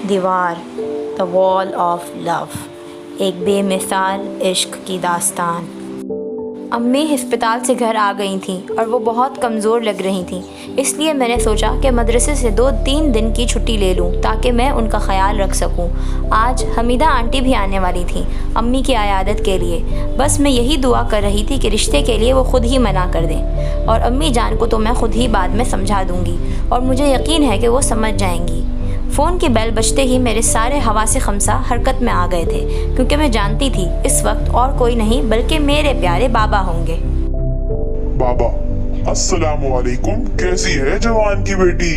دیوار، دا وال آف لو، ایک بے مثال عشق کی داستان۔ امی ہسپتال سے گھر آ گئی تھیں اور وہ بہت کمزور لگ رہی تھیں، اس لیے میں نے سوچا کہ مدرسے سے 2-3 دن کی چھٹی لے لوں تاکہ میں ان کا خیال رکھ سکوں۔ آج حمیدہ آنٹی بھی آنے والی تھیں امی کی عیادت کے لیے، بس میں یہی دعا کر رہی تھی کہ رشتے کے لیے وہ خود ہی منع کر دیں، اور امی جان کو تو میں خود ہی بعد میں سمجھا دوں گی، اور مجھے یقین ہے کہ وہ سمجھ جائیں گی۔ فون کی بیل بجتے ہی میرے سارے حواس خمسہ حرکت میں آ گئے تھے، کیونکہ میں جانتی تھی اس وقت اور کوئی نہیں بلکہ میرے پیارے بابا ہوں گے۔ بابا السلام علیکم، کیسی ہے جوان کی بیٹی؟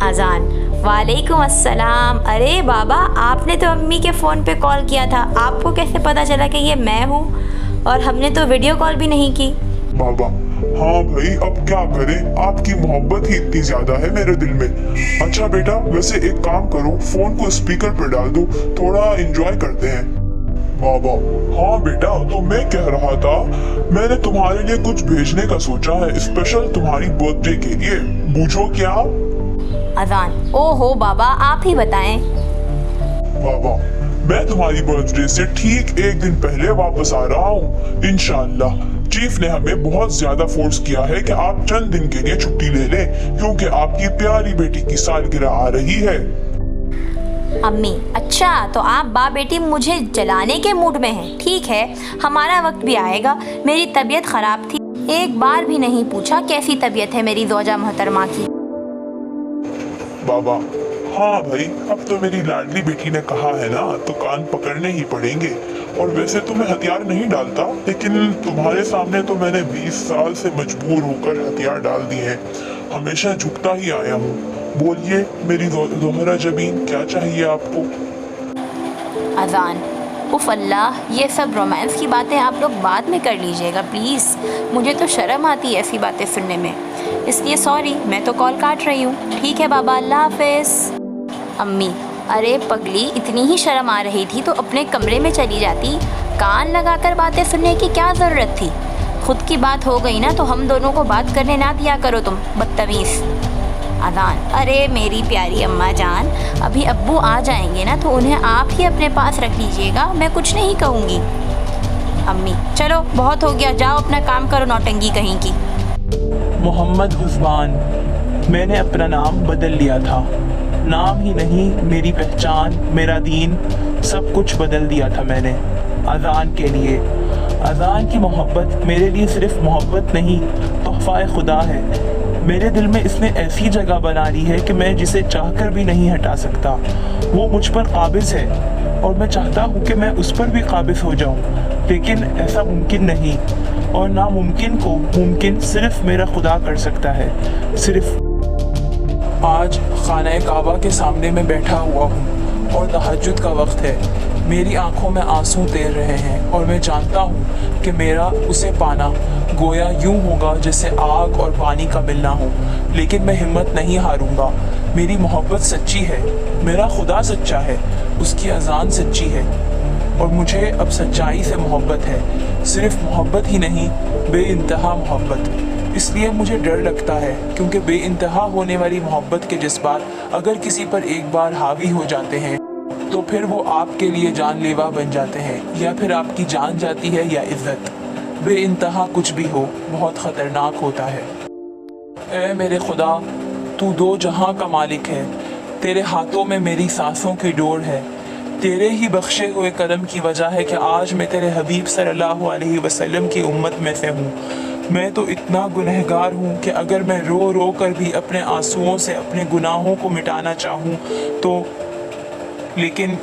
اذان، وعلیکم السلام۔ ارے بابا، آپ نے تو امی کے فون پہ کال کیا تھا، آپ کو کیسے پتا چلا کہ یہ میں ہوں؟ اور ہم نے تو ویڈیو کال بھی نہیں کی۔ بابا ہاں بھائی، اب کیا کریں، آپ کی محبت ہی اتنی زیادہ ہے میرے دل میں۔ اچھا بیٹا، ویسے ایک کام کرو، فون کو اسپیکر پہ ڈال دو، تھوڑا انجوائے کرتے ہیں۔ بابا ہاں بیٹا، تو میں کہہ رہا تھا میں نے تمہارے لیے کچھ بھیجنے کا سوچا ہے، اسپیشل تمہاری برتھ ڈے کے لیے، بوجھو کیا؟ اذان، او ہو بابا، آپ ہی بتائیں۔ بابا میں تمہاری برتھ ڈے سے ٹھیک 1 دن پہلے واپس آ رہا ہوں انشاءاللہ۔ چیف نے ہمیں بہت زیادہ فورس کیا ہے کہ آپ چند دن کے لیے چھٹی لے لیں، کیونکہ آپ کی پیاری بیٹی کی سالگرہ آ رہی ہے۔ امی، اچھا تو آپ باپ بیٹی مجھے جلانے کے موڈ میں ہیں؟ ٹھیک ہے، ہمارا وقت بھی آئے گا۔ میری طبیعت خراب تھی، ایک بار بھی نہیں پوچھا کیسی طبیعت ہے میری زوجہ محترمہ کی۔ بابا ہاں بھائی، اب تو میری لاڈلی بیٹی نے کہا ہے نا، تو کان پکڑنے ہی پڑیں گے۔ اور ویسے تو میں ہتھیار نہیں ڈالتا، لیکن تمہارے سامنے تو میں نے 20 سال سے مجبور ہو کر ہتھیار ڈال دیے ہیں، ہمیشہ جھکتا ہی آیا ہوں۔ بولیے میری زہرہ جبین، کیا چاہیے آپ کو؟ اذان، اف اللہ، یہ سب رومانس کی باتیں آپ لوگ بعد میں کر لیجئے گا پلیز، مجھے تو شرم آتی ہے ایسی باتیں سننے میں، اس لیے سوری، میں تو کال کاٹ رہی ہوں۔ ٹھیک ہے بابا، اللہ حافظ۔ امی، ارے پگلی، اتنی ہی شرم آ رہی تھی تو اپنے کمرے میں چلی جاتی، کان لگا کر باتیں سننے کی کیا ضرورت تھی؟ خود کی بات ہو گئی نا تو ہم دونوں کو بات کرنے نہ دیا کرو تم، بدتمیز۔ اذان، ارے میری پیاری اماں جان، ابھی ابو آ جائیں گے نا تو انہیں آپ ہی اپنے پاس رکھ لیجئے گا، میں کچھ نہیں کہوں گی۔ امی، چلو بہت ہو گیا، جاؤ اپنا کام کرو نوٹنگی کہیں کی۔ محمد عثمان، میں نے اپنا نام بدل لیا تھا، نام ہی نہیں میری پہچان، میرا دین، سب کچھ بدل دیا تھا میں نے اذان کے لیے۔ اذان کی محبت میرے لیے صرف محبت نہیں، تحفہ خدا ہے۔ میرے دل میں اس نے ایسی جگہ بنا لی ہے کہ میں جسے چاہ کر بھی نہیں ہٹا سکتا۔ وہ مجھ پر قابض ہے اور میں چاہتا ہوں کہ میں اس پر بھی قابض ہو جاؤں، لیکن ایسا ممکن نہیں، اور ناممکن کو ممکن صرف میرا خدا کر سکتا ہے، صرف۔ آج خانہ کعبہ کے سامنے میں بیٹھا ہوا ہوں اور تہجد کا وقت ہے، میری آنکھوں میں آنسو تیر رہے ہیں، اور میں جانتا ہوں کہ میرا اسے پانا گویا یوں ہوگا جیسے آگ اور پانی کا ملنا ہو، لیکن میں ہمت نہیں ہاروں گا۔ میری محبت سچی ہے، میرا خدا سچا ہے، اس کی اذان سچی ہے، اور مجھے اب سچائی سے محبت ہے، صرف محبت ہی نہیں، بے انتہا محبت۔ اس لیے مجھے ڈر لگتا ہے، کیونکہ بے انتہا ہونے والی محبت کے جذبات اگر کسی پر ایک بار حاوی ہو جاتے ہیں تو پھر وہ آپ کے لیے جان لیوا بن جاتے ہیں، یا پھر آپ کی جان جاتی ہے یا عزت۔ بے انتہا کچھ بھی ہو، بہت خطرناک ہوتا ہے۔ اے میرے خدا، تو 2 جہاں کا مالک ہے، تیرے ہاتھوں میں میری سانسوں کی ڈور ہے، تیرے ہی بخشے ہوئے کرم کی وجہ ہے کہ آج میں تیرے حبیب صلی اللہ علیہ وسلم کی امت میں سے ہوں۔ میں تو اتنا گنہگار ہوں کہ اگر میں رو رو کر بھی اپنے آنسوؤں سے اپنے گناہوں کو مٹانا چاہوں تو، لیکن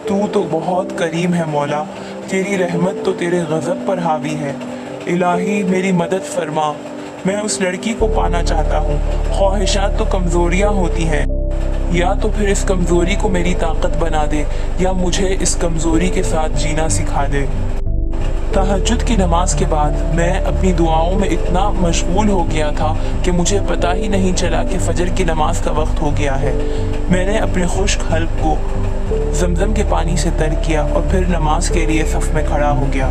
تو بہت کریم ہے مولا، تیری رحمت تو تیرے غضب پر حاوی ہے۔ الہی میری مدد فرما، میں اس لڑکی کو پانا چاہتا ہوں۔ خواہشات تو کمزوریاں ہوتی ہیں، یا تو پھر اس کمزوری کو میری طاقت بنا دے، یا مجھے اس کمزوری کے ساتھ جینا سکھا دے۔ تہجد کی نماز کے بعد میں اپنی دعاؤں میں اتنا مشغول ہو گیا تھا کہ مجھے پتہ ہی نہیں چلا کہ فجر کی نماز کا وقت ہو گیا ہے۔ میں نے اپنے خشک حلق کو زمزم کے پانی سے تر کیا اور پھر نماز کے لیے صف میں کھڑا ہو گیا۔